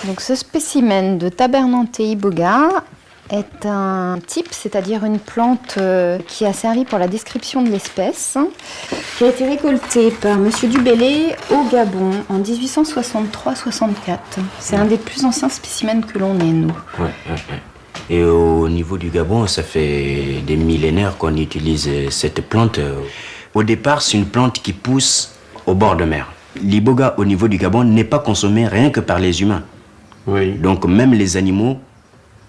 Donc ce spécimen de Tabernanthe iboga est un type, c'est-à-dire une plante qui a servi pour la description de l'espèce, qui a été récoltée par M. Dubélé au Gabon en 1863-64. C'est un des plus anciens spécimens que l'on ait, nous. Ouais. Et au niveau du Gabon, ça fait des millénaires qu'on utilise cette plante. Au départ, c'est une plante qui pousse au bord de mer. L'iboga, au niveau du Gabon, n'est pas consommé rien que par les humains. Oui. Donc même les animaux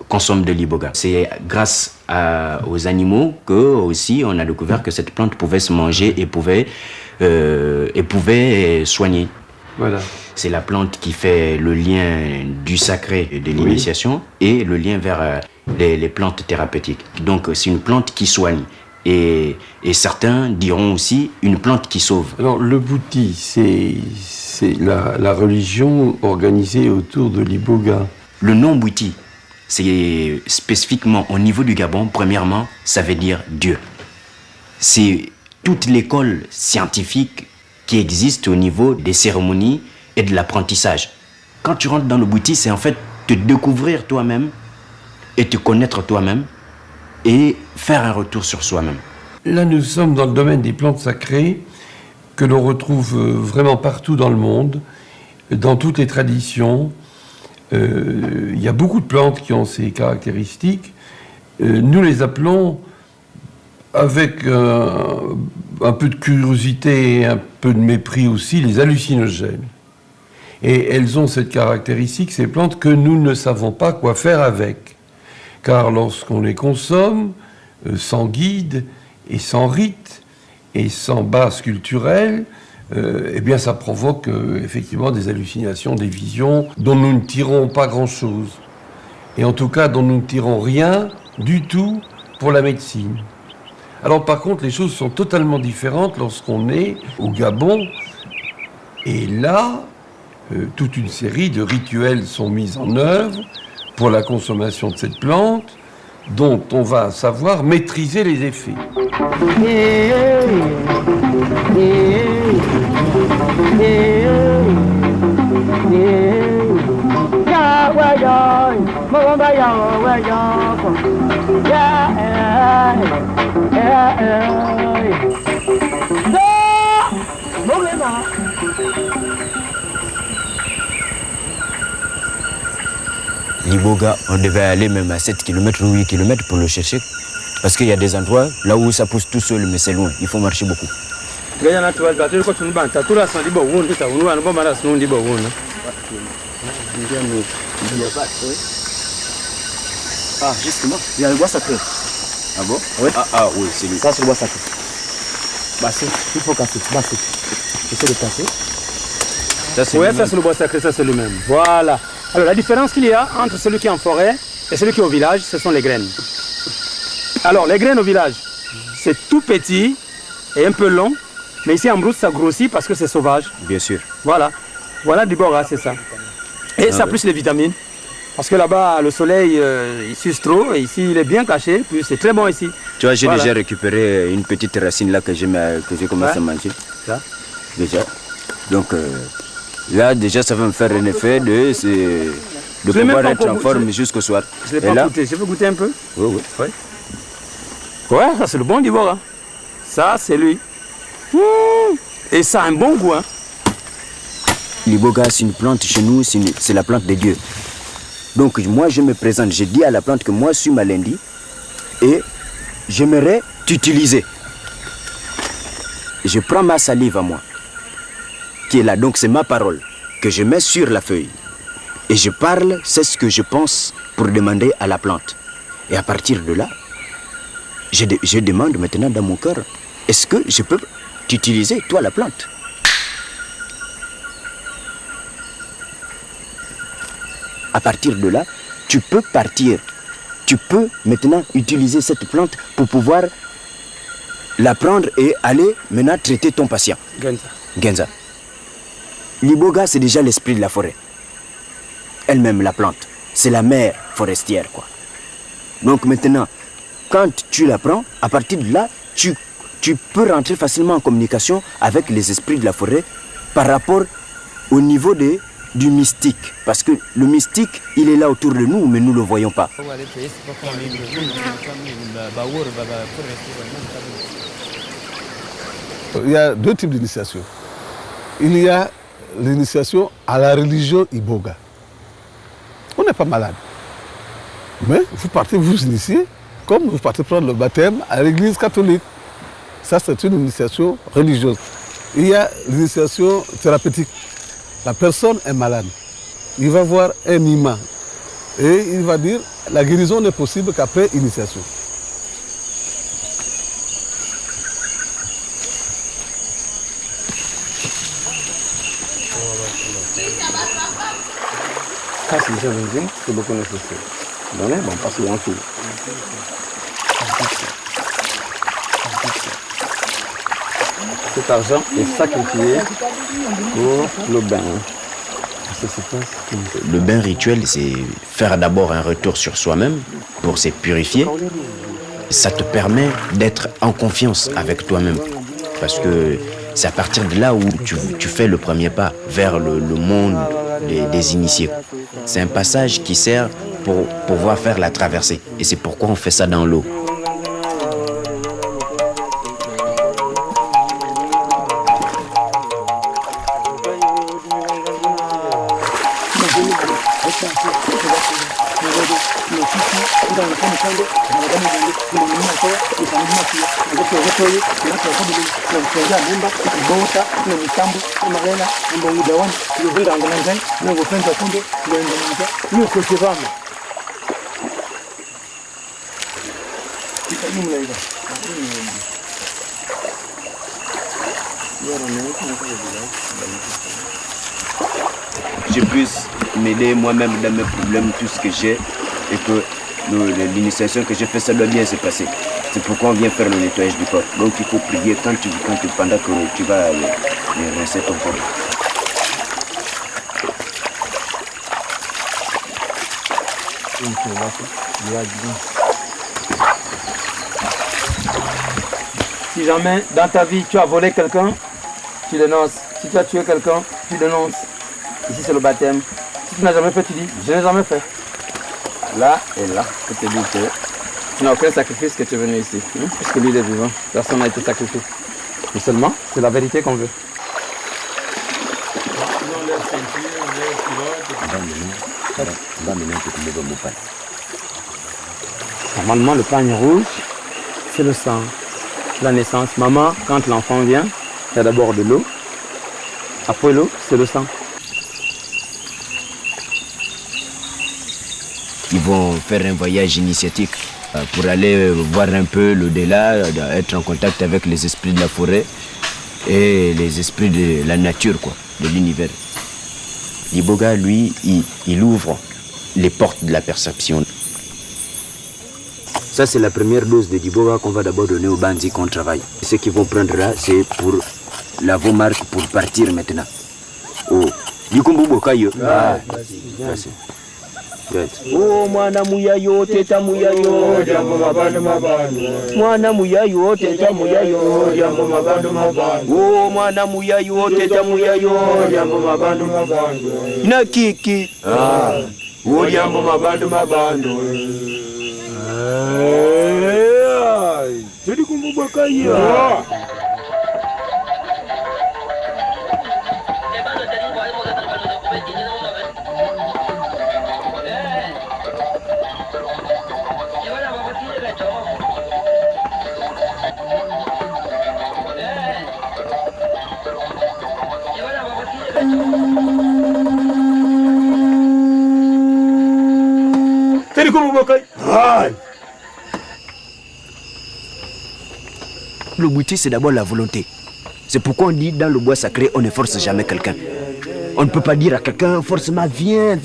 consomment de l'iboga. C'est grâce aux animaux que aussi on a découvert que cette plante pouvait se manger et pouvait soigner. Voilà. C'est la plante qui fait le lien du sacré et de l'initiation et le lien vers les plantes thérapeutiques. Donc c'est une plante qui soigne. Et certains diront aussi une plante qui sauve. Alors le bouti, c'est la religion organisée autour de l'iboga. Le nom bouti, c'est spécifiquement au niveau du Gabon, premièrement, ça veut dire Dieu. C'est toute l'école scientifique qui existe au niveau des cérémonies et de l'apprentissage. Quand tu rentres dans le bouti, c'est en fait te découvrir toi-même et te connaître toi-même et faire un retour sur soi-même. Là, nous sommes dans le domaine des plantes sacrées que l'on retrouve vraiment partout dans le monde, dans toutes les traditions. Il y a beaucoup de plantes qui ont ces caractéristiques. Nous les appelons, avec un peu de curiosité et un peu de mépris aussi, les hallucinogènes. Et elles ont cette caractéristique, ces plantes, que nous ne savons pas quoi faire avec. Car lorsqu'on les consomme, sans guide et sans rite et sans base culturelle, eh bien ça provoque effectivement des hallucinations, des visions dont nous ne tirons pas grand-chose. Et en tout cas dont nous ne tirons rien du tout pour la médecine. Alors par contre, les choses sont totalement différentes lorsqu'on est au Gabon. Et là, toute une série de rituels sont mis en œuvre pour la consommation de cette plante, dont on va savoir maîtriser les effets. L'iboga, on devait aller même à 7 km ou 8 km pour le chercher. Parce qu'il y a des endroits là où ça pousse tout seul, mais c'est loin. Il faut marcher beaucoup. Ah, justement, il y a le bois sacré. Ah bon? Oui. Ah oui, c'est lui. Ça, c'est le bois sacré. Basser, il faut casser. Basser. J'essaie de casser. Ça, c'est oui, ça c'est le bois sacré, ça c'est le même. Voilà. Alors la différence qu'il y a entre celui qui est en forêt et celui qui est au village, ce sont les graines. Alors les graines au village, c'est tout petit et un peu long, mais ici en brousse ça grossit parce que c'est sauvage. Bien sûr. Voilà. Voilà du bora, c'est ça. Et ça plus les vitamines. Parce que là-bas, le soleil, il suce trop, et ici, il est bien caché, puis c'est très bon ici. Tu vois, j'ai déjà récupéré une petite racine là que j'ai commencé à manger. Ça. Déjà. Donc, là, déjà, ça va me faire un effet de pouvoir être en forme jusqu'au soir. Je ne l'ai pas goûté. Je peux goûter un peu? Oui. Ouais, ça c'est le bon d'Ivoire. Hein. Ça, c'est lui. Et ça a un bon goût. Hein. L'iboga, c'est une plante chez nous, c'est la plante de Dieu. Donc moi je me présente, je dis à la plante que moi je suis Malendi et j'aimerais t'utiliser. Je prends ma salive à moi qui est là. Donc c'est ma parole que je mets sur la feuille. Et je parle, c'est ce que je pense pour demander à la plante. Et à partir de là, je demande maintenant dans mon cœur, est-ce que je peux t'utiliser, toi, la plante? À partir de là, tu peux partir. Tu peux maintenant utiliser cette plante pour pouvoir la prendre et aller maintenant traiter ton patient. Genza. L'iboga, c'est déjà l'esprit de la forêt. Elle-même, la plante. C'est la mère forestière, quoi. Donc maintenant, quand tu la prends, à partir de là, tu peux rentrer facilement en communication avec les esprits de la forêt par rapport au niveau du mystique. Parce que le mystique, il est là autour de nous, mais nous ne le voyons pas. Il y a deux types d'initiation. Il y a l'initiation à la religion Iboga. On n'est pas malade. Mais vous partez vous initier comme vous partez prendre le baptême à l'église catholique. Ça, c'est une initiation religieuse. Il y a l'initiation thérapeutique. La personne est malade. Il va voir un imam et il va dire la guérison n'est possible qu'après initiation. Ça, c'est déjà benzine, c'est beaucoup nécessaire. Donnez, bon, passez en dessous. Cet argent est sacrifié pour le bain. Le bain rituel, c'est faire d'abord un retour sur soi-même pour se purifier. Ça te permet d'être en confiance avec toi-même. Parce que c'est à partir de là où tu fais le premier pas vers le monde des initiés. C'est un passage qui sert pour pouvoir faire la traversée. Et c'est pourquoi on fait ça dans l'eau. Je puisse m'aider moi-même dans mes problèmes, tout ce que j'ai, et que l'initiation que j'ai fait, ça doit bien se passer. C'est pourquoi on vient faire le nettoyage du corps. Donc il faut prier pendant que tu vas rincer ton corps. Si jamais dans ta vie tu as volé quelqu'un, tu dénonces. Si tu as tué quelqu'un, tu dénonces. Ici c'est le baptême. Si tu n'as jamais fait, tu dis je n'ai jamais fait. Là et là, je te dis que tu n'as aucun sacrifice que tu es venu ici. Puisque lui il est vivant, personne n'a été sacrifié. Mais seulement, c'est la vérité qu'on veut. Normalement, le pagne rouge, c'est le sang, la naissance. Maman, quand l'enfant vient, il y a d'abord de l'eau. Après l'eau, c'est le sang. Ils vont faire un voyage initiatique pour aller voir un peu l'au-delà, être en contact avec les esprits de la forêt et les esprits de la nature, quoi, de l'univers. L'iboga, lui, il ouvre les portes de la perception. Ça, c'est la première dose de l'iboga qu'on va d'abord donner aux bandits qu'on travaille. Ce qu'ils vont prendre là, c'est pour la marque pour partir maintenant. Oh, Oh mwana muyayo teta muyayo jambo mabando mabando mwana muyayo teta muyayo jambo mabando mabando oh mwana muyayo teta muyayo jambo mabando mabando ina kiki oh jambo mabando mabando tuli kumbubwa kaya Le bouti, c'est d'abord la volonté. C'est pourquoi on dit dans le bois sacré, on ne force jamais quelqu'un. On ne peut pas dire à quelqu'un forcément viens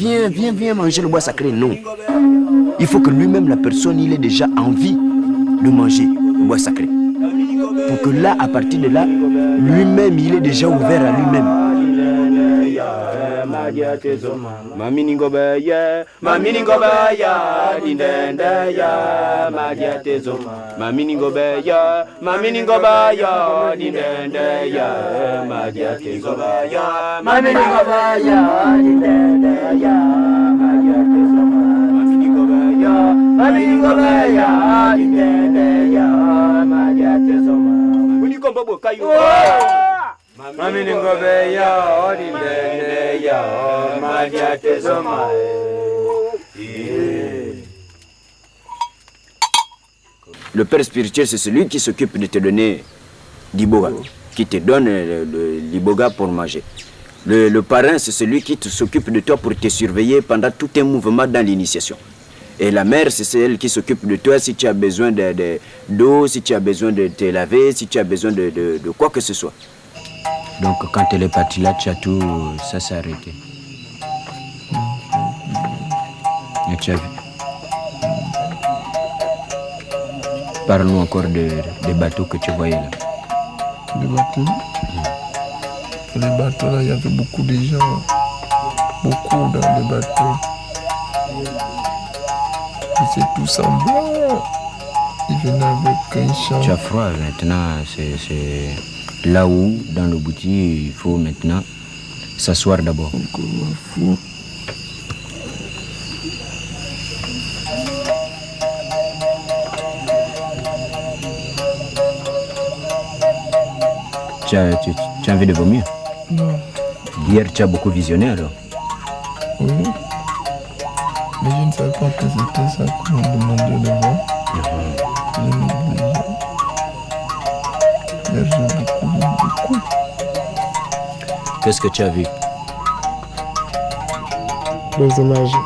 manger le bois sacré. Non. Il faut que lui-même, la personne, il ait déjà envie de manger le bois sacré. Pour que là, à partir de là, lui-même, il est déjà ouvert à lui-même. Le père spirituel, c'est celui qui s'occupe de te donner l'iboga, qui te donne l'iboga pour manger. Le parrain, c'est celui qui s'occupe de toi pour te surveiller pendant tout tes mouvements dans l'initiation. Et la mère, c'est celle qui s'occupe de toi si tu as besoin d'eau, si tu as besoin de te laver, si tu as besoin de quoi que ce soit. Donc quand elle est partie là, tu as tout, ça s'est arrêté. Et tu as vu. Parle-nous encore des bateaux que tu voyais là. Les bateaux Les bateaux là, il y avait beaucoup de gens. Beaucoup dans les bateaux. C'est tous en blanc. Ils venaient avec un chant. Tu as froid maintenant, c'est là où, dans le boutique, il faut maintenant s'asseoir d'abord. Tu as envie de vomir? Non. Hier, tu as beaucoup visionné alors? Oui. Mais je ne savais pas que c'était ça qu'on m'a demandé de voir. Je m'oubliais. Hier, j'ai beaucoup. Qu'est-ce que tu as vu? Des images.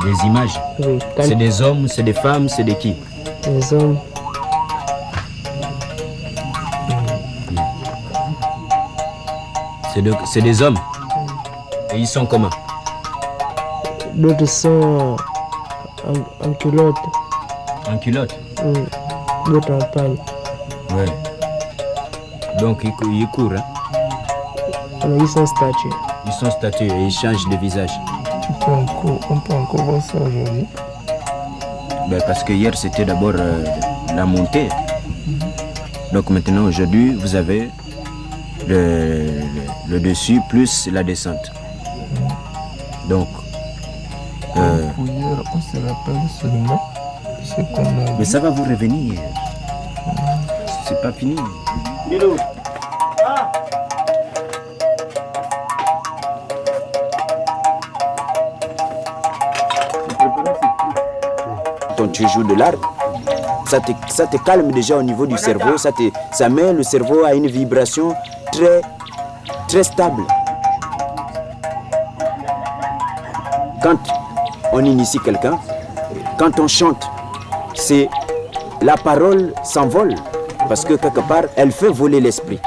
Des images? Oui. C'est des hommes, c'est des femmes, c'est de qui? Des hommes. C'est des hommes. Et ils sont comment? D'autres sont en culotte. En culotte? Oui. D'autres en paille. Oui. Donc ils courent, hein? Alors, ils sont statués. Ils sont statués et ils changent de visage. On peut encore voir ça aujourd'hui. Ben, parce que hier c'était d'abord la montée. Donc maintenant aujourd'hui vous avez le dessus plus la descente. Donc hier on se rappelle seulement ce qu'on a. Mais ça va vous revenir. C'est pas fini. Quand tu joues de l'art, ça te calme déjà au niveau du cerveau, ça met le cerveau à une vibration très stable. Quand on initie quelqu'un, quand on chante, c'est la parole s'envole parce que quelque part, elle fait voler l'esprit.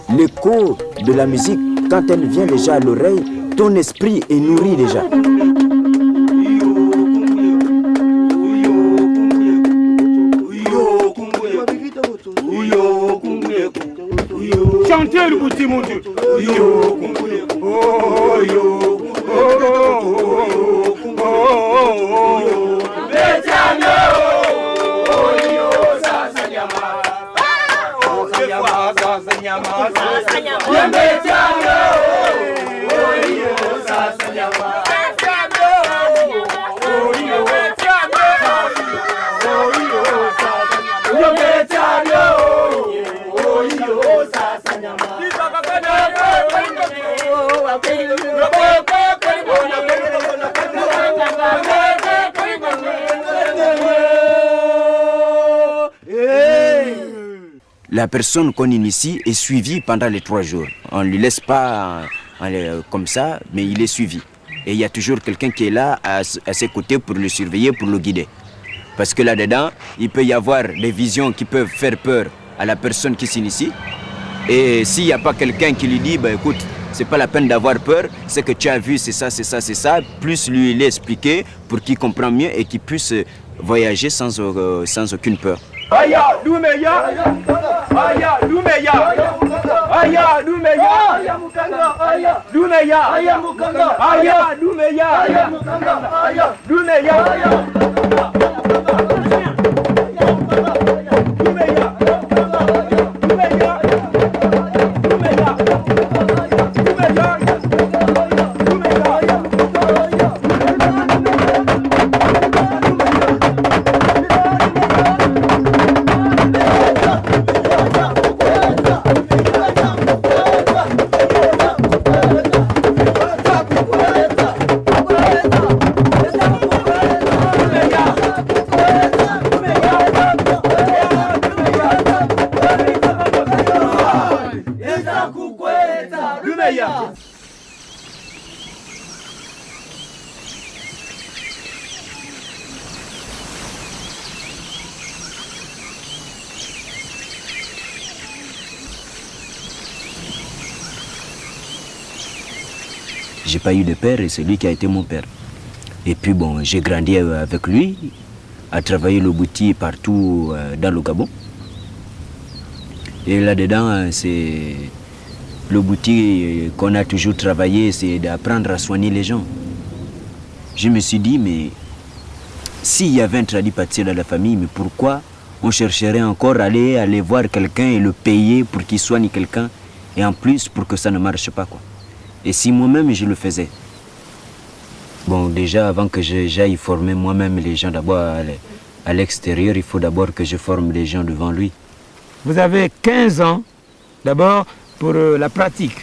L'écho de la musique, quand elle vient déjà à l'oreille, ton esprit est nourri déjà. Chantez le bouti mon Dieu. La personne qu'on initie est suivie pendant les 3 jours. On ne lui laisse pas comme ça, mais il est suivi. Et il y a toujours quelqu'un qui est là à ses côtés pour le surveiller, pour le guider. Parce que là-dedans, il peut y avoir des visions qui peuvent faire peur à la personne qui s'initie. Et s'il n'y a pas quelqu'un qui lui dit, bah, écoute, c'est pas la peine d'avoir peur, ce que tu as vu, c'est ça, c'est ça, c'est ça, plus lui l'expliquer pour qu'il comprenne mieux et qu'il puisse voyager sans aucune peur. Aya, Doumeya, Aya, Doumeya, Aya, Doumeya, Aya, Mukanga, Aya, Doumeya, Aya, Mukanga, Aya, Doumeya, Aya, Mukanga, Aya, Doumeya, Aya. J'ai pas eu de père et c'est lui qui a été mon père. Et puis bon, j'ai grandi avec lui, à travailler le bouti partout dans le Gabon. Et là-dedans, c'est le bouti qu'on a toujours travaillé, c'est d'apprendre à soigner les gens. Je me suis dit, mais s'il y avait un tradipraticien dans la famille, mais pourquoi on chercherait encore à aller voir quelqu'un et le payer pour qu'il soigne quelqu'un, et en plus pour que ça ne marche pas, quoi. Et si moi-même je le faisais. Bon, déjà avant que j'aille former moi-même les gens d'abord à l'extérieur, il faut d'abord que je forme les gens devant lui. Vous avez 15 ans d'abord pour la pratique,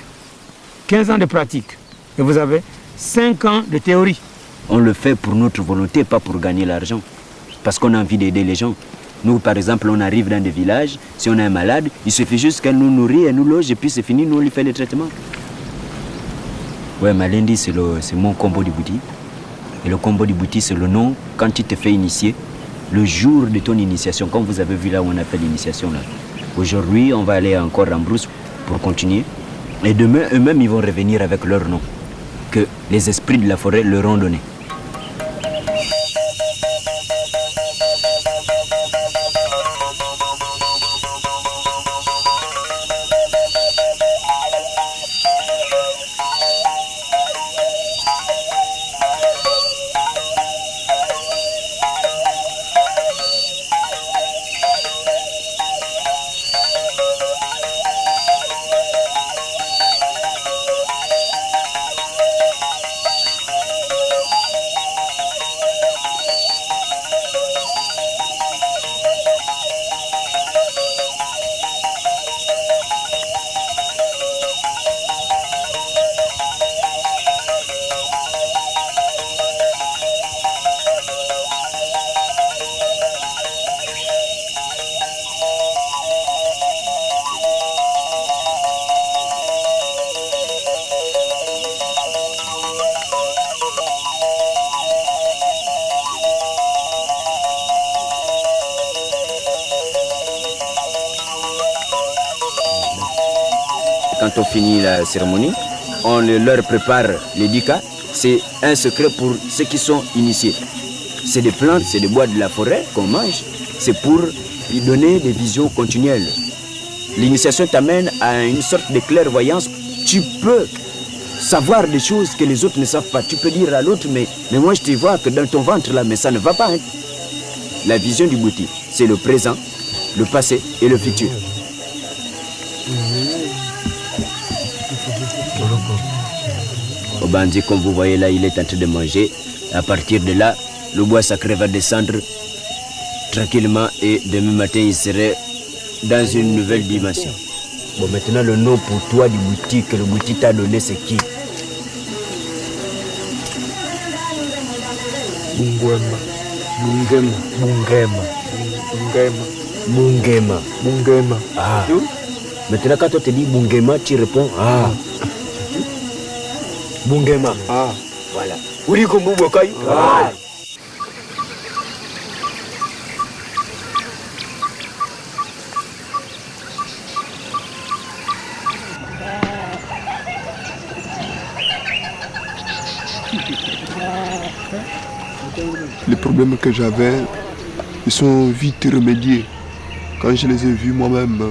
15 ans de pratique, et vous avez 5 ans de théorie. On le fait pour notre volonté, pas pour gagner l'argent, parce qu'on a envie d'aider les gens. Nous, par exemple, on arrive dans des villages, si on a un malade, il suffit juste qu'elle nous nourrit, elle nous loge, et puis c'est fini, nous on lui fait le traitement. Ouais, Malendi, c'est mon combo du bouti. Et le combo du bouti, c'est le nom, quand tu te fais initier, le jour de ton initiation, comme vous avez vu là où on a fait l'initiation là. Aujourd'hui, on va aller encore en brousse pour continuer. Et demain, eux-mêmes, ils vont revenir avec leur nom, que les esprits de la forêt leur ont donné. Quand on finit la cérémonie, on leur prépare les dika. C'est un secret pour ceux qui sont initiés. C'est des plantes, c'est des bois de la forêt qu'on mange. C'est pour lui donner des visions continuelles. L'initiation t'amène à une sorte de clairvoyance. Tu peux savoir des choses que les autres ne savent pas. Tu peux dire à l'autre, mais moi je te vois que dans ton ventre là, mais ça ne va pas. Hein. La vision du bouti, c'est le présent, le passé et le futur. Obandi, comme vous voyez là, il est en train de manger. À partir de là, le bois sacré va descendre tranquillement et demain matin, il serait dans une nouvelle dimension. Bon, maintenant, le nom pour toi du bouti que le bouti t'a donné, c'est qui? Bungema. Bungema. Bungema. Bungema. Bungema. Bungema. Ah. Maintenant, quand on te dit Bungema, tu réponds ah. Bungema. Ah, voilà. Uri kumbu bokai. Ah. Les problèmes que j'avais, ils sont vite remédiés. Quand je les ai vus moi-même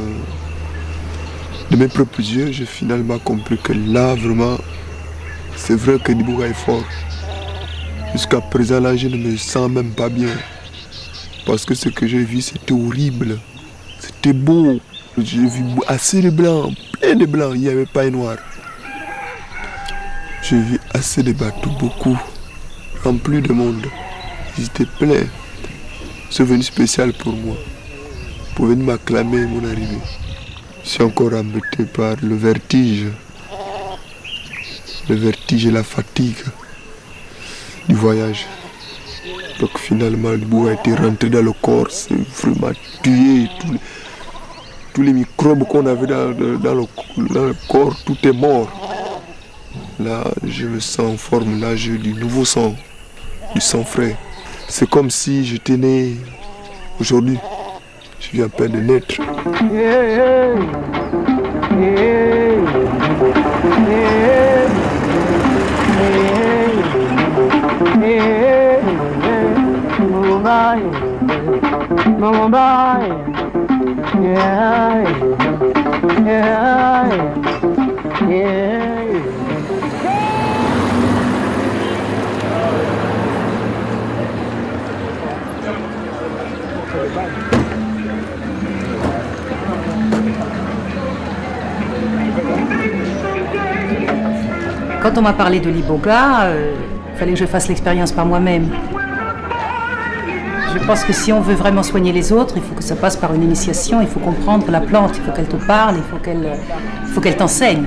de mes propres yeux, j'ai finalement compris que là, vraiment, c'est vrai que Diboga est fort. Jusqu'à présent, là, je ne me sens même pas bien. Parce que ce que j'ai vu, c'était horrible. C'était beau. J'ai vu assez de blancs, plein de blancs, il n'y avait pas de noirs. J'ai vu assez de bateaux, beaucoup, remplis de monde. Ils étaient pleins. C'est venu spécial pour moi, pour venir m'acclamer mon arrivée. Je suis encore embêté par le vertige et la fatigue du voyage. Donc finalement, le bout a été rentré dans le corps, c'est vraiment tué. Tous les microbes qu'on avait dans le corps, tout est mort. Là, je me sens en forme, là j'ai du nouveau sang, du sang frais. C'est comme si j'étais né aujourd'hui. Je viens à peine de naître. Quand on m'a parlé de l'Iboga, il fallait que je fasse l'expérience par moi-même. Je pense que si on veut vraiment soigner les autres, il faut que ça passe par une initiation, il faut comprendre la plante, il faut qu'elle te parle, il faut qu'elle t'enseigne.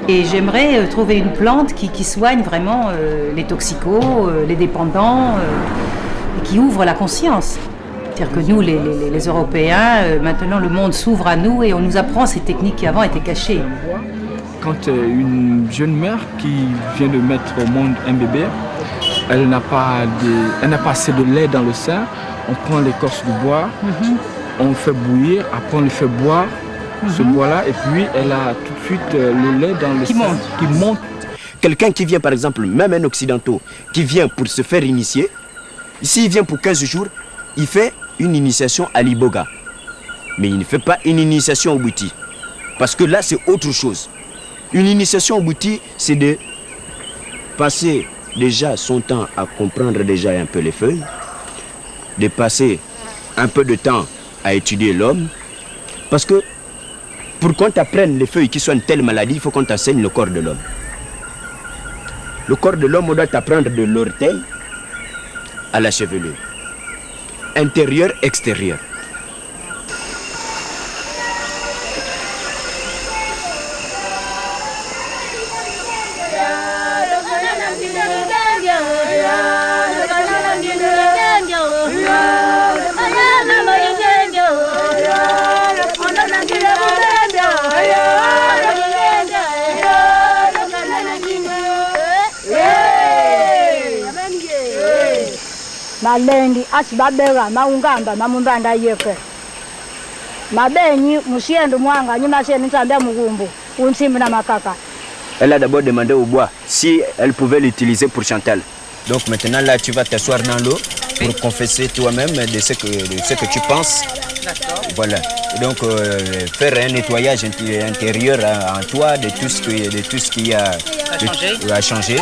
Et j'aimerais trouver une plante qui soigne vraiment les toxicos, les dépendants, et qui ouvre la conscience. C'est-à-dire que nous, les Européens, maintenant le monde s'ouvre à nous et on nous apprend ces techniques qui avant étaient cachées. Quand une jeune mère qui vient de mettre au monde un bébé, elle n'a pas assez de lait dans le sein, on prend l'écorce du bois, on fait bouillir, après on le fait boire, ce bois-là, et puis elle a tout de suite le lait dans le sein qui monte. Quelqu'un qui vient par exemple, même un occidentaux, qui vient pour se faire initier, ici il vient pour 15 jours, il fait une initiation à l'Iboga. Mais il ne fait pas une initiation au Bouti. Parce que là c'est autre chose. Une initiation au Bouti, c'est de passer déjà son temps à comprendre déjà un peu les feuilles, de passer un peu de temps à étudier l'homme, parce que pour qu'on t'apprenne les feuilles qui soignent telle maladie, il faut qu'on t'enseigne le corps de l'homme. Le corps de l'homme, on doit t'apprendre de l'orteil à la chevelure, intérieur, extérieur. Malendi asibabera maungamba mamumbanda yefe mabenyi musiendo mwanga nyuma seni nsambia mugumbu unsimbi na makaka. Elle a d'abord demandé au bois si elle pouvait l'utiliser pour Chantal. Donc maintenant là tu vas t'asseoir dans l'eau pour confesser toi-même de ce que tu penses. Voilà. Et donc faire un nettoyage intérieur en toi de tout ce qui a changé.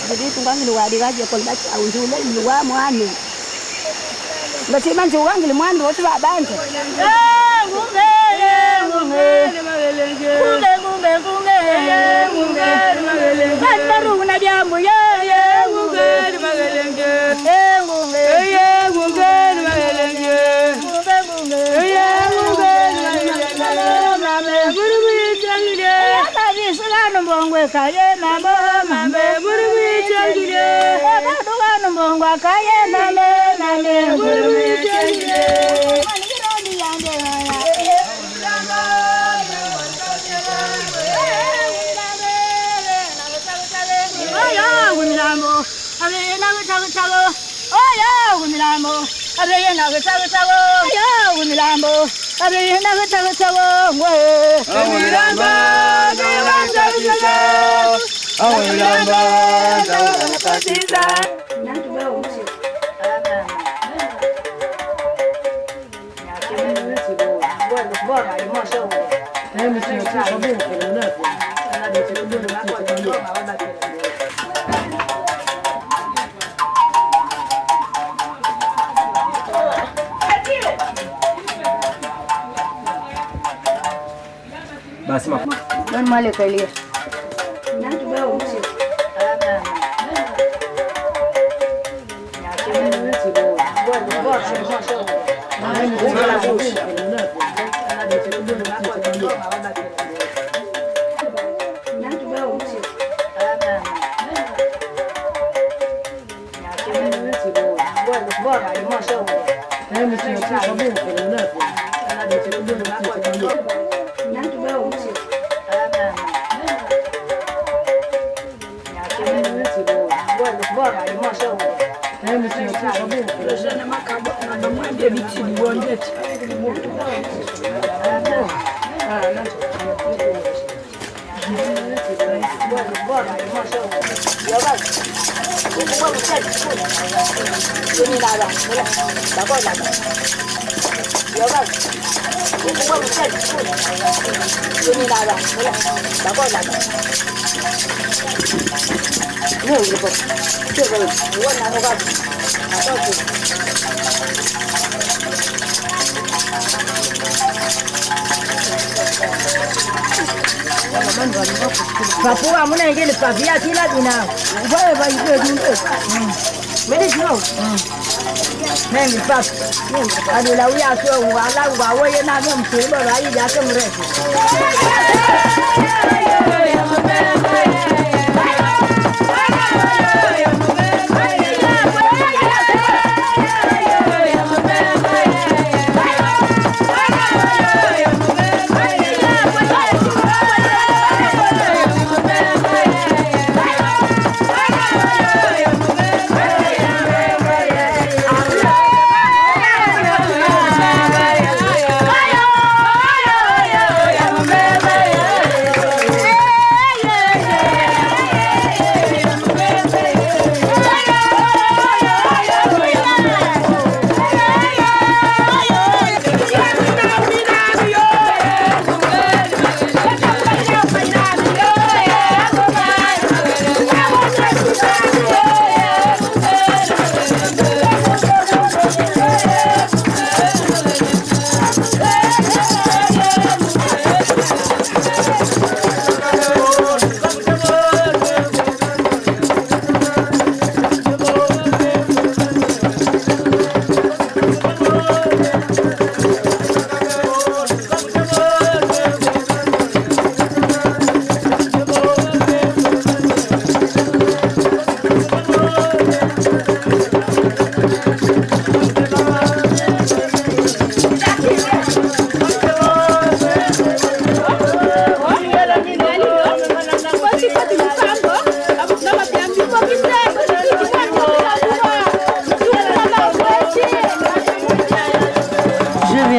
Jadi tunggang luar di raja pun baca ujungnya luar mana. Baca mana orang di mana tu sebab bantu. Basi mama. Don male kalia. Papua muna ingine papia kila dina. Ubaye bayiwe dunde. Mede kino. Nemi pap. Adula uya so wala ubawe na mtelo rayi yake mrefu.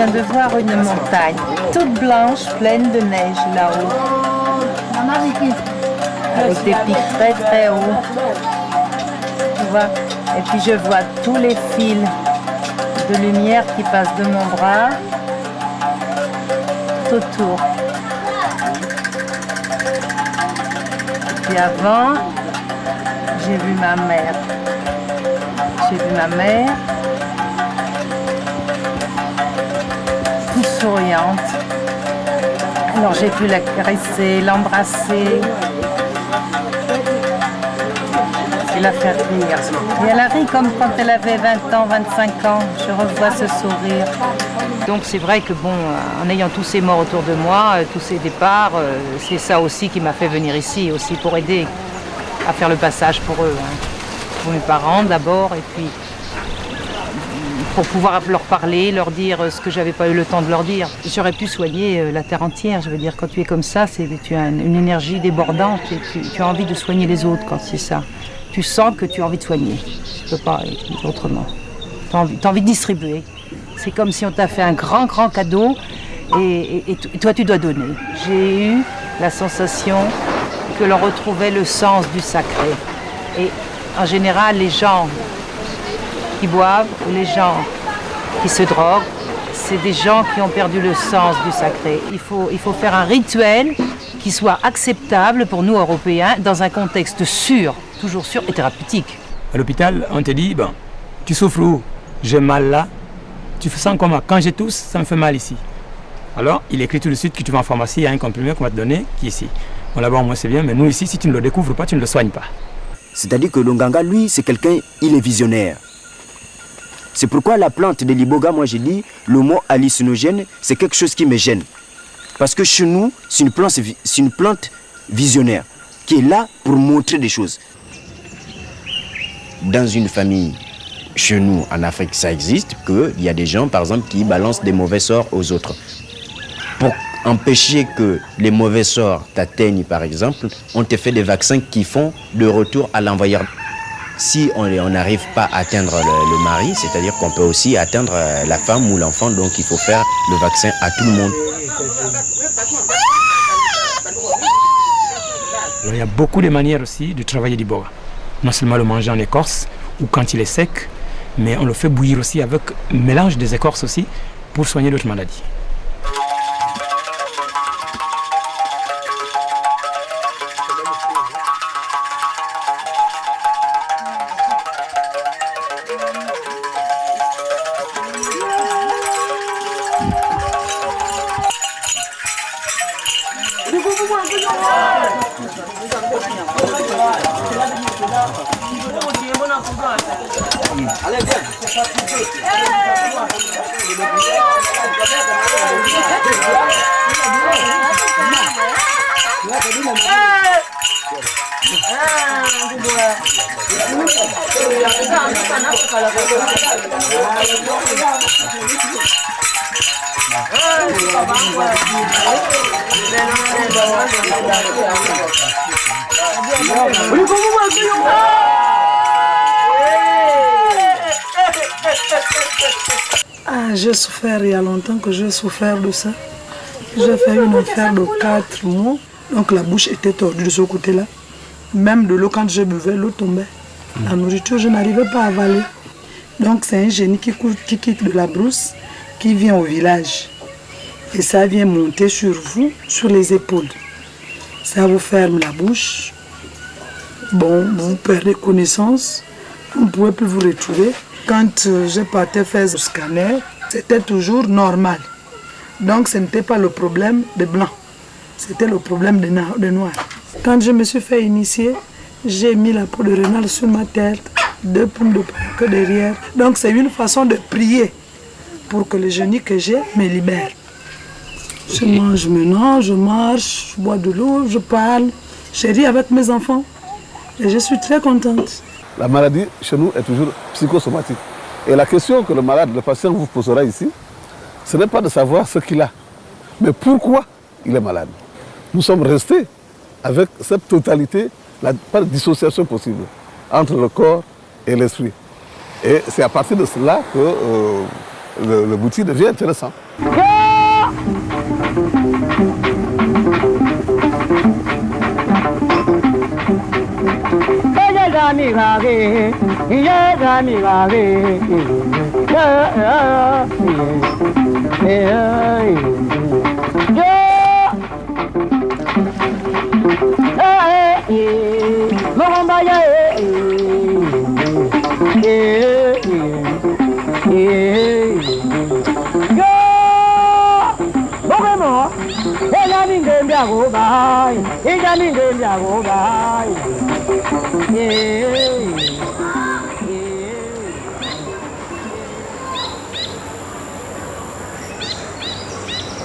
viens de voir une montagne toute blanche, pleine de neige là-haut. Avec des pics très très hauts. Tu vois? Et puis je vois tous les fils de lumière qui passent de mon bras tout autour. Et puis avant, j'ai vu ma mère. J'ai vu ma mère, toute souriante. Alors j'ai pu la caresser, l'embrasser et la faire rire. Et elle a ri comme quand elle avait 20 ans, 25 ans. Je revois ce sourire. Donc c'est vrai que bon, en ayant tous ces morts autour de moi, tous ces départs, c'est ça aussi qui m'a fait venir ici, aussi pour aider à faire le passage pour eux. Pour mes parents d'abord, et puis pour pouvoir leur parler, leur dire ce que j'avais pas eu le temps de leur dire. J'aurais pu soigner la terre entière, je veux dire, quand tu es comme ça, tu as une énergie débordante et tu as envie de soigner les autres quand c'est ça. Tu sens que tu as envie de soigner, tu peux pas être autrement. Tu as envie de distribuer. C'est comme si on t'a fait un grand cadeau et toi tu dois donner. J'ai eu la sensation que l'on retrouvait le sens du sacré. Et en général, les gens qui boivent ou les gens qui se droguent, c'est des gens qui ont perdu le sens du sacré. Il faut faire un rituel qui soit acceptable pour nous, Européens, dans un contexte sûr, toujours sûr et thérapeutique. À l'hôpital, on te dit, bon, tu souffres où? J'ai mal là. Tu sens comment? Quand je tousse, ça me fait mal ici. Alors, il écrit tout de suite que tu vas en pharmacie, il y a un comprimé qu'on va te donner qui est ici. Bon, là-bas, moi, c'est bien, mais nous, ici, si tu ne le découvres pas, tu ne le soignes pas. C'est-à-dire que l'Onganga, lui, c'est quelqu'un, il est visionnaire. C'est pourquoi la plante de l'iboga, moi j'ai dit, le mot hallucinogène, c'est quelque chose qui me gêne. Parce que chez nous, c'est une plante visionnaire, qui est là pour montrer des choses. Dans une famille, chez nous, en Afrique, ça existe, qu'il y a des gens, par exemple, qui balancent des mauvais sorts aux autres. Pour empêcher que les mauvais sorts t'atteignent, par exemple, on te fait des vaccins qui font le retour à l'envoyeur. Si on n'arrive pas à atteindre le mari, c'est-à-dire qu'on peut aussi atteindre la femme ou l'enfant, donc il faut faire le vaccin à tout le monde. Alors, il y a beaucoup de manières aussi de travailler l'iboga. Non seulement le manger en écorce ou quand il est sec, mais on le fait bouillir aussi avec un mélange des écorces aussi pour soigner d'autres maladies. Ah, j'ai souffert il y a longtemps que j'ai souffert de ça. J'ai fait une affaire de 4 mois. Donc la bouche était tordue de ce côté-là. Même de l'eau, quand je buvais, l'eau tombait. La nourriture, je n'arrivais pas à avaler. Donc c'est un génie qui quitte de la brousse, qui vient au village. Et ça vient monter sur vous, sur les épaules. Ça vous ferme la bouche. Bon, vous perdez connaissance. Vous ne pouvez plus vous retrouver. Quand je partais faire le scanner, c'était toujours normal. Donc ce n'était pas le problème de blanc. C'était le problème de noir. Quand je me suis fait initier, j'ai mis la peau de renard sur ma tête, 2 poules de que derrière. Donc c'est une façon de prier pour que le génie que j'ai me libère. Je mange maintenant, je marche, je bois de l'eau, je parle, je ris avec mes enfants et je suis très contente. La maladie chez nous est toujours psychosomatique. Et la question que le malade, le patient vous posera ici, ce n'est pas de savoir ce qu'il a, mais pourquoi il est malade. Nous sommes restés avec cette totalité, pas de dissociation possible entre le corps et l'esprit. Et c'est à partir de cela que le boutique devient intéressant.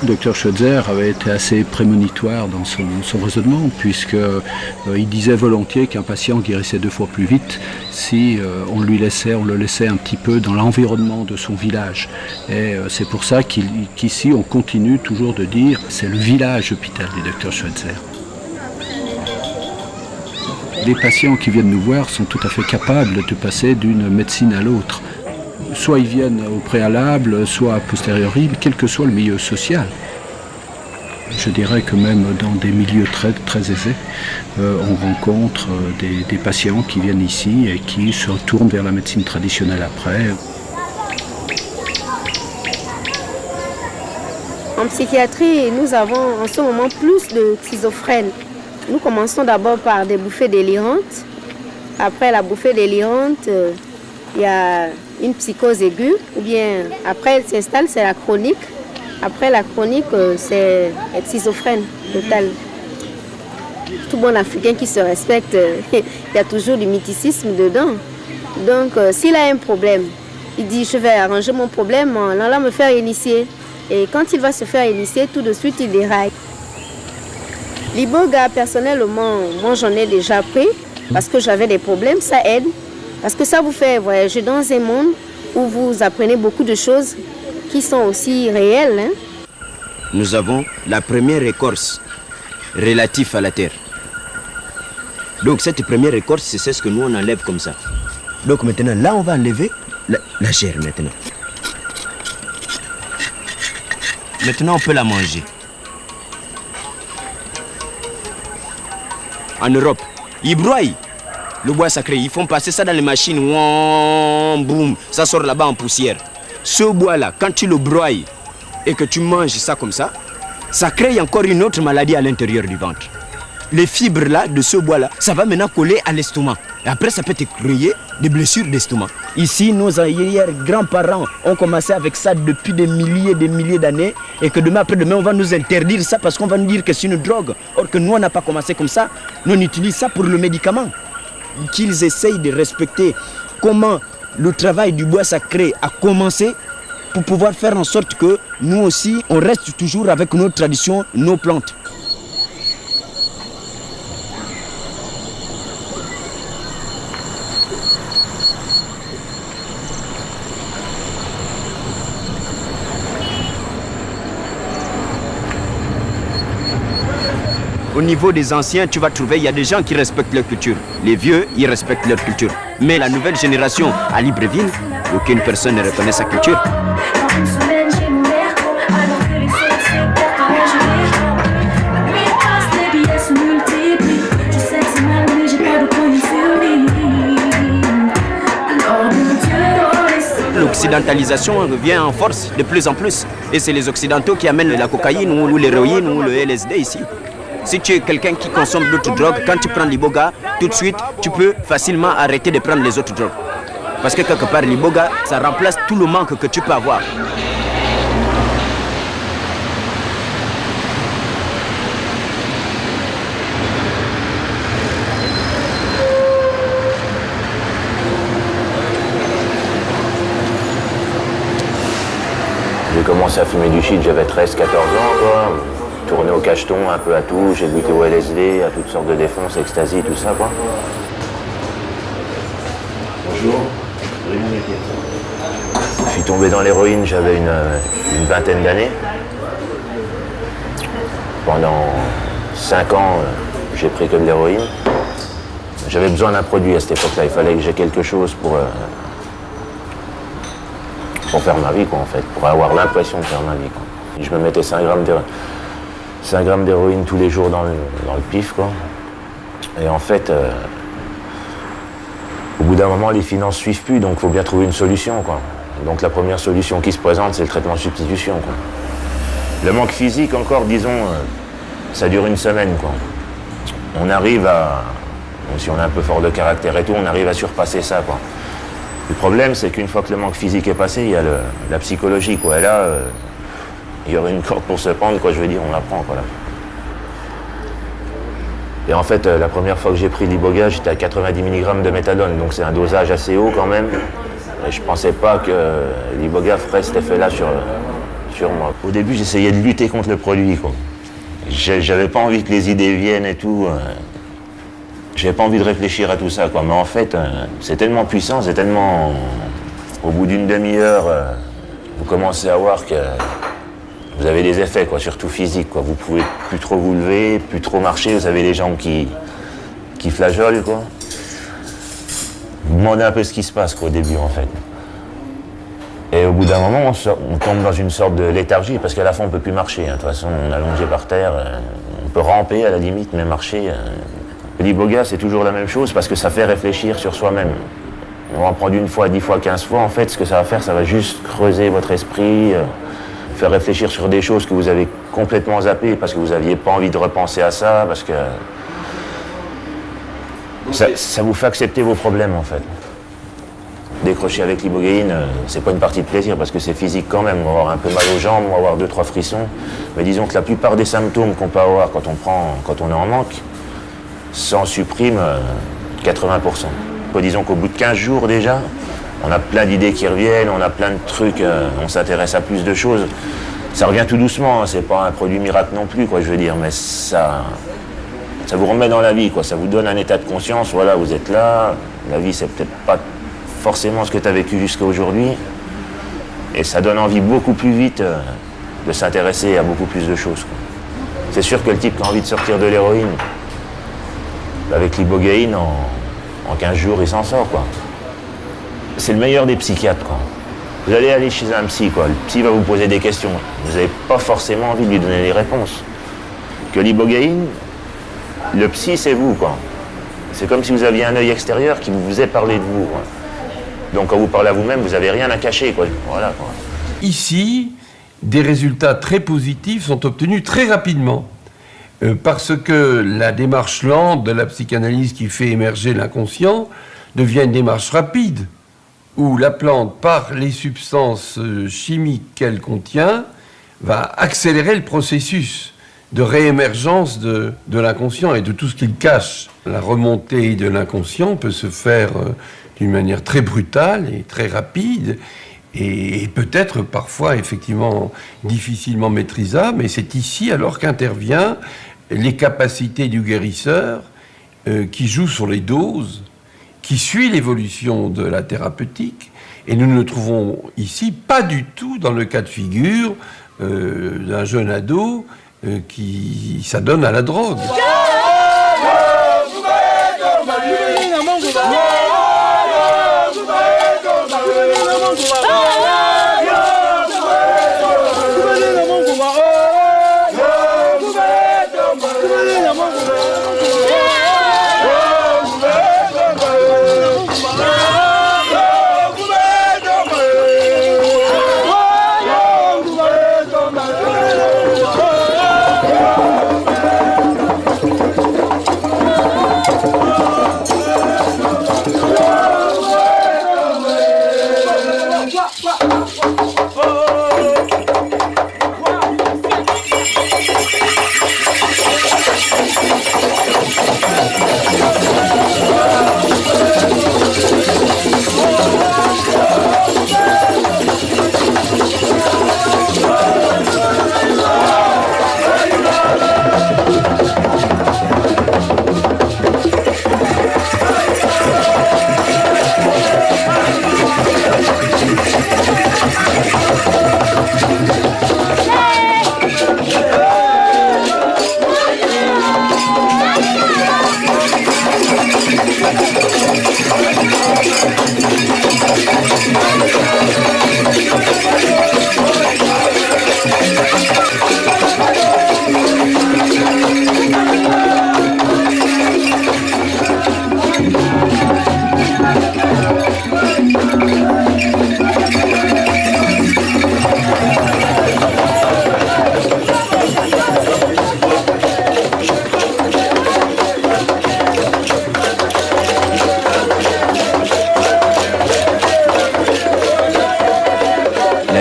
Le Dr Schweitzer avait été assez prémonitoire dans son raisonnement, puisqu'il disait volontiers qu'un patient guérissait 2 fois plus vite si on le laissait un petit peu dans l'environnement de son village. Et c'est pour ça qu'ici on continue toujours de dire c'est le village hôpital du Dr Schweitzer. Les patients qui viennent nous voir sont tout à fait capables de passer d'une médecine à l'autre. Soit ils viennent au préalable, soit a posteriori, quel que soit le milieu social. Je dirais que même dans des milieux très, très aisés, on rencontre des patients qui viennent ici et qui se tournent vers la médecine traditionnelle après. En psychiatrie, nous avons en ce moment plus de schizophrènes. Nous commençons d'abord par des bouffées délirantes. Après la bouffée délirante, il y a une psychose aiguë, ou bien après elle s'installe, c'est la chronique. Après la chronique, c'est être schizophrène total. Tout bon Africain qui se respecte, il y a toujours du mythicisme dedans. Donc s'il a un problème, il dit je vais arranger mon problème en allant me faire initier. Et quand il va se faire initier, tout de suite il déraille. L'iboga, personnellement, moi j'en ai déjà pris parce que j'avais des problèmes, ça aide. Parce que ça vous fait voyager dans un monde où vous apprenez beaucoup de choses qui sont aussi réelles. Hein? Nous avons la première écorce relative à la terre. Donc cette première écorce, c'est ce que nous on enlève comme ça. Donc maintenant, là on va enlever la chair maintenant. Maintenant on peut la manger. En Europe, ils broient le bois sacré, ils font passer ça dans les machines, boum, ça sort là-bas en poussière. Ce bois-là, quand tu le broies et que tu manges ça comme ça crée encore une autre maladie à l'intérieur du ventre. Les fibres là, de ce bois-là, ça va maintenant coller à l'estomac. Et après, ça peut te créer des blessures d'estomac. Ici, nos arrière-grands-parents ont commencé avec ça depuis des milliers d'années. Et que demain, après-demain, on va nous interdire ça parce qu'on va nous dire que c'est une drogue. Or que nous, on n'a pas commencé comme ça. Nous, on utilise ça pour le médicament. Qu'ils essayent de respecter comment le travail du bois sacré a commencé pour pouvoir faire en sorte que nous aussi, on reste toujours avec nos traditions, nos plantes. Au niveau des anciens, tu vas trouver, il y a des gens qui respectent leur culture. Les vieux, ils respectent leur culture. Mais la nouvelle génération, à Libreville, aucune personne ne reconnaît sa culture. L'occidentalisation revient en force de plus en plus. Et c'est les Occidentaux qui amènent la cocaïne ou l'héroïne ou le LSD ici. Si tu es quelqu'un qui consomme d'autres drogues, quand tu prends l'iboga, tout de suite, tu peux facilement arrêter de prendre les autres drogues. Parce que quelque part, l'iboga, ça remplace tout le manque que tu peux avoir. J'ai commencé à fumer du shit, j'avais 13-14 ans, quoi. Tourné au cacheton, un peu à tout, j'ai goûté au LSD, à toutes sortes de défonces, ecstasy, tout ça, quoi. Bonjour. Je suis tombé dans l'héroïne, j'avais une vingtaine d'années. Pendant 5 ans, j'ai pris que de l'héroïne. J'avais besoin d'un produit à cette époque-là, il fallait que j'ai quelque chose pour faire ma vie, quoi, en fait, pour avoir l'impression de faire ma vie, quoi. Et je me mettais 5 grammes d'héroïne tous les jours dans le pif, quoi. Et en fait, au bout d'un moment, les finances suivent plus, donc il faut bien trouver une solution, quoi. Donc la première solution qui se présente, c'est le traitement de substitution, quoi. Le manque physique, encore, disons, ça dure une semaine, quoi. On arrive à, bon, si on est un peu fort de caractère et tout, on arrive à surpasser ça, quoi. Le problème, c'est qu'une fois que le manque physique est passé, il y a la psychologie, quoi. Et là, il y aurait une corde pour se pendre, quoi, je veux dire, on la prend, quoi, là. Et en fait, la première fois que j'ai pris l'Iboga, j'étais à 90 mg de méthadone, donc c'est un dosage assez haut quand même. Et je pensais pas que l'Iboga ferait cet effet-là sur moi. Au début, j'essayais de lutter contre le produit, quoi. J'avais pas envie que les idées viennent et tout. J'avais pas envie de réfléchir à tout ça, quoi. Mais en fait, c'est tellement puissant, c'est tellement... Au bout d'une demi-heure, vous commencez à voir que vous avez des effets, quoi, surtout physiques, quoi. Vous pouvez plus trop vous lever, plus trop marcher, vous avez les jambes qui flageolent, quoi. Vous demandez un peu ce qui se passe, quoi, au début, en fait. Et au bout d'un moment, on tombe dans une sorte de léthargie, parce qu'à la fin, on ne peut plus marcher, hein. De toute façon, on est allongé par terre, on peut ramper à la limite, mais marcher... L'Iboga, c'est toujours la même chose, parce que ça fait réfléchir sur soi-même. On va en prendre une fois, 10 fois, 15 fois, en fait, ce que ça va faire, ça va juste creuser votre esprit, faire réfléchir sur des choses que vous avez complètement zappées, parce que vous n'aviez pas envie de repenser à ça, parce que... Ça vous fait accepter vos problèmes, en fait. Décrocher avec l'ibogaïne, c'est pas une partie de plaisir parce que c'est physique quand même. On va avoir un peu mal aux jambes, on va avoir 2-3 frissons. Mais disons que la plupart des symptômes qu'on peut avoir quand on est en manque, s'en supprime 80%. Disons qu'au bout de 15 jours déjà, on a plein d'idées qui reviennent, on a plein de trucs, on s'intéresse à plus de choses. Ça revient tout doucement, hein, c'est pas un produit miracle non plus, quoi, je veux dire, mais ça vous remet dans la vie, quoi. Ça vous donne un état de conscience, voilà, vous êtes là, la vie c'est peut-être pas forcément ce que tu as vécu jusqu'à aujourd'hui, et ça donne envie beaucoup plus vite de s'intéresser à beaucoup plus de choses, quoi. C'est sûr que le type qui a envie de sortir de l'héroïne, avec l'ibogaïne, en 15 jours, il s'en sort, quoi. C'est le meilleur des psychiatres, quoi. Vous allez aller chez un psy, quoi. Le psy va vous poser des questions. Vous n'avez pas forcément envie de lui donner les réponses. Que l'ibogaïne, le psy, c'est vous, quoi. C'est comme si vous aviez un œil extérieur qui vous faisait parler de vous, quoi. Donc quand vous parlez à vous-même, vous n'avez rien à cacher, quoi. Voilà, quoi. Ici, des résultats très positifs sont obtenus très rapidement. Parce que la démarche lente de la psychanalyse qui fait émerger l'inconscient devient une démarche rapide, où la plante, par les substances chimiques qu'elle contient, va accélérer le processus de réémergence de l'inconscient et de tout ce qu'il cache. La remontée de l'inconscient peut se faire d'une manière très brutale et très rapide, et peut-être parfois effectivement difficilement maîtrisable, et c'est ici alors qu'intervient les capacités du guérisseur qui joue sur les doses, qui suit l'évolution de la thérapeutique, et nous ne le trouvons ici pas du tout dans le cas de figure d'un jeune ado qui s'adonne à la drogue.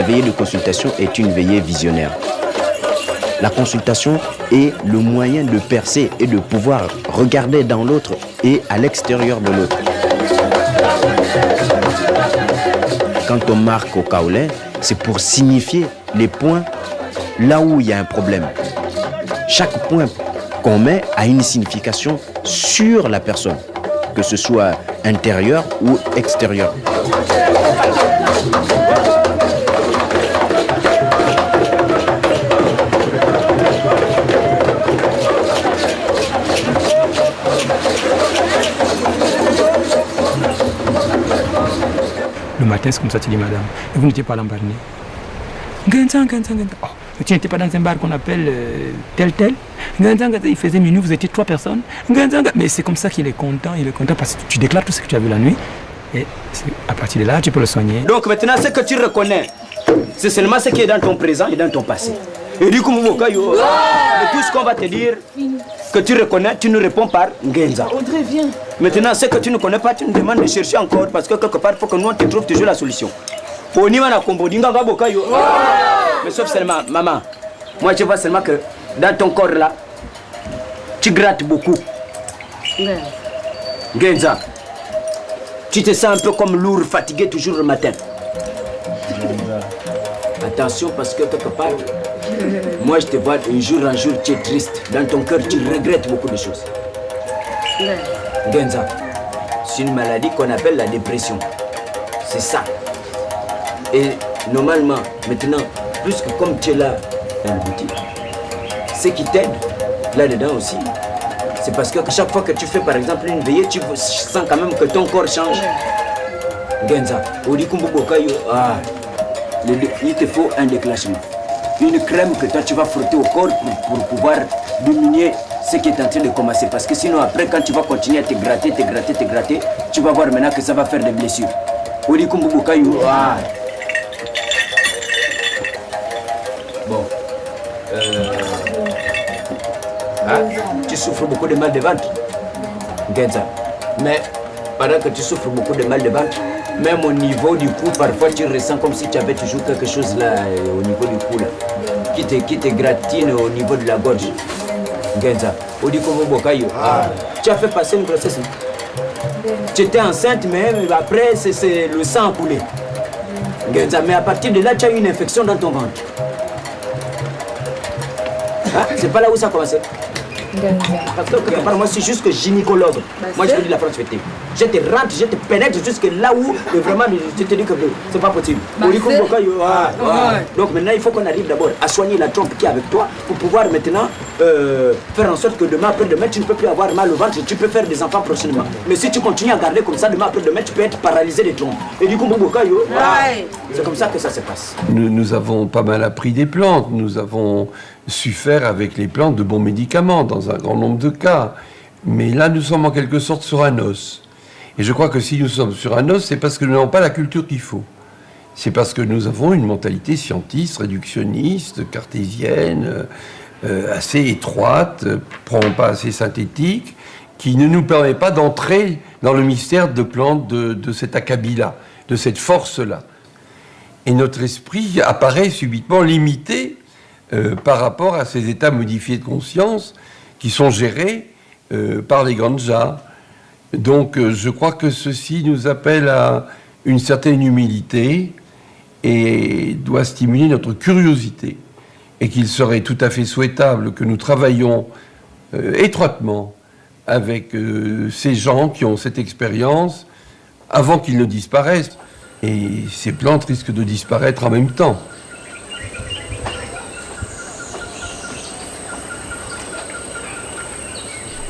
la veillée de consultation est une veillée visionnaire. La consultation est le moyen de percer et de pouvoir regarder dans l'autre et à l'extérieur de l'autre. Quand on marque au kaolin, c'est pour signifier les points là où il y a un problème. Chaque point qu'on met a une signification sur la personne, que ce soit intérieur ou extérieur. Le matin, c'est comme ça, tu dis madame. Et vous n'étiez pas dans Barnier. Oh, tu n'étais pas dans un bar qu'on appelle tel. Il faisait minuit, vous étiez 3 personnes. Mais c'est comme ça qu'il est content parce que tu déclares tout ce que tu as vu la nuit. Et à partir de là, tu peux le soigner. Donc maintenant, ce que tu reconnais, c'est seulement ce qui est dans ton présent et dans ton passé. Et du coup, tout ce qu'on va te dire, que tu reconnais, tu nous réponds par Ngenza. Audrey, viens. Maintenant, ce que tu ne connais pas, tu nous demandes de chercher encore parce que quelque part, il faut que nous, on te trouve toujours la solution. Mais sauf seulement, maman, moi je vois seulement que dans ton corps là, tu grattes beaucoup. Ngenza, tu te sens un peu comme lourd, fatigué toujours le matin. Attention parce que quelque part, moi je te vois un jour en jour, tu es triste. Dans ton cœur, tu regrettes beaucoup de choses. Ngenza, c'est une maladie qu'on appelle la dépression. C'est ça. Et normalement, maintenant, plus que comme tu es là dans le boutique, ce qui t'aide là-dedans aussi, c'est parce que chaque fois que tu fais par exemple une veillée, tu sens quand même que ton corps change. Genza, il te faut un déclenchement. Une crème que toi tu vas frotter au corps pour pouvoir diminuer ce qui est en train de commencer. Parce que sinon après quand tu vas continuer à te gratter, tu vas voir maintenant que ça va faire des blessures. Bon. Tu souffres beaucoup de mal de ventre, Genza. Mais pendant que tu souffres beaucoup de mal de ventre, même au niveau du cou, parfois tu ressens comme si tu avais toujours quelque chose là, au niveau du cou là, qui te gratine au niveau de la gorge. Genza. Tu as fait passer une grossesse. Tu étais enceinte, mais après c'est le sang a coulé. Genza. Mais à partir de là, tu as eu une infection dans ton ventre. Ah, c'est pas là où ça a commencé. Parce que quelque part, moi, c'est juste que gynécologue. Moi, je te dis la France fêtée. Je te rentre, je te pénètre jusque là où vraiment, je te dis que c'est pas possible. Donc maintenant, il faut qu'on arrive d'abord à soigner la trompe qui est avec toi pour pouvoir maintenant faire en sorte que demain après-demain, tu ne peux plus avoir mal au ventre et tu peux faire des enfants prochainement. Mais si tu continues à garder comme ça, demain après-demain, tu peux être paralysé des trompes. Et du coup, c'est comme ça que ça se passe. Nous avons pas mal appris des plantes. Nous avons su faire avec les plantes de bons médicaments dans un grand nombre de cas. Mais là, nous sommes en quelque sorte sur un os. Et je crois que si nous sommes sur un os, c'est parce que nous n'avons pas la culture qu'il faut. C'est parce que nous avons une mentalité scientiste, réductionniste, cartésienne, assez étroite, probablement pas assez synthétique, qui ne nous permet pas d'entrer dans le mystère de plantes de cet acabit-là, de cette force-là. Et notre esprit apparaît subitement limité par rapport à ces états modifiés de conscience qui sont gérés par les ganjas. Donc je crois que ceci nous appelle à une certaine humilité et doit stimuler notre curiosité. Et qu'il serait tout à fait souhaitable que nous travaillions étroitement avec ces gens qui ont cette expérience avant qu'ils ne disparaissent. Et ces plantes risquent de disparaître en même temps.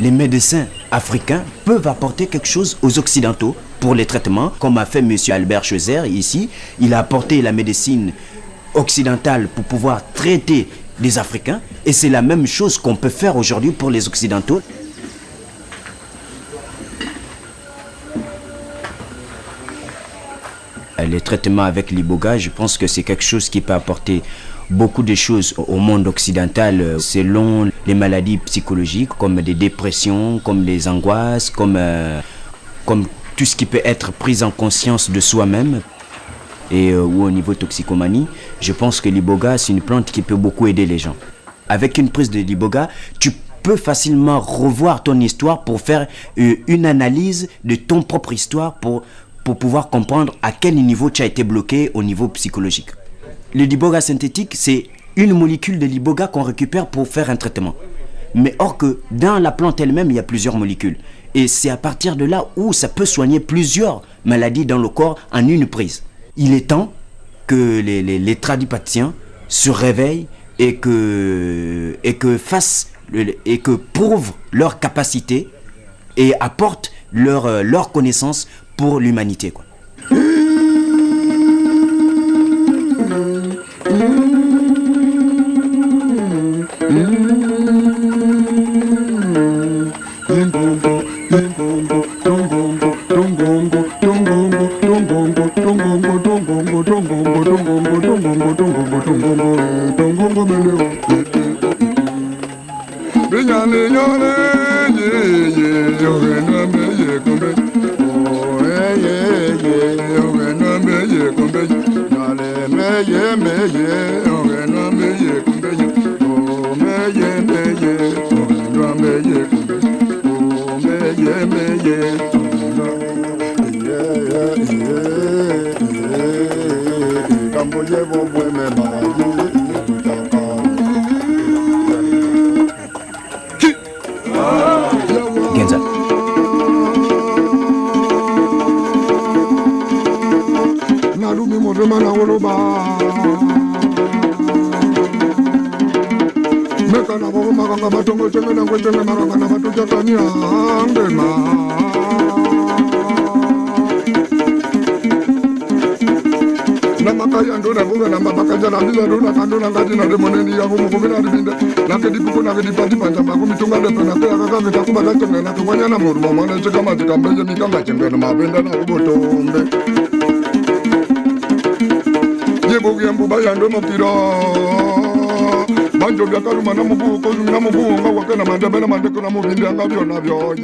Les médecins africains peuvent apporter quelque chose aux Occidentaux pour les traitements, comme a fait M. Albert Schweitzer ici. Il a apporté la médecine occidentale pour pouvoir traiter les Africains. Et c'est la même chose qu'on peut faire aujourd'hui pour les Occidentaux. Les traitements avec l'iboga, je pense que c'est quelque chose qui peut apporter beaucoup de choses au monde occidental selon les maladies psychologiques comme des dépressions, comme des angoisses, comme tout ce qui peut être pris en conscience de soi-même. ou au niveau toxicomanie, je pense que l'iboga, c'est une plante qui peut beaucoup aider les gens. Avec une prise de l'iboga, tu peux facilement revoir ton histoire pour faire une analyse de ton propre histoire pour pouvoir comprendre à quel niveau tu as été bloqué au niveau psychologique. Le l'iboga synthétique, c'est une molécule de l'iboga qu'on récupère pour faire un traitement. Mais or que dans la plante elle-même, il y a plusieurs molécules. Et c'est à partir de là où ça peut soigner plusieurs maladies dans le corps en une prise. Il est temps que les tradipraticiens se réveillent et que prouvent leur capacité et apportent leur connaissance pour l'humanité, quoi. Banjo byakaluma na mubuko na mubunga wakena mandabela mandeko na mubindi anga byona byo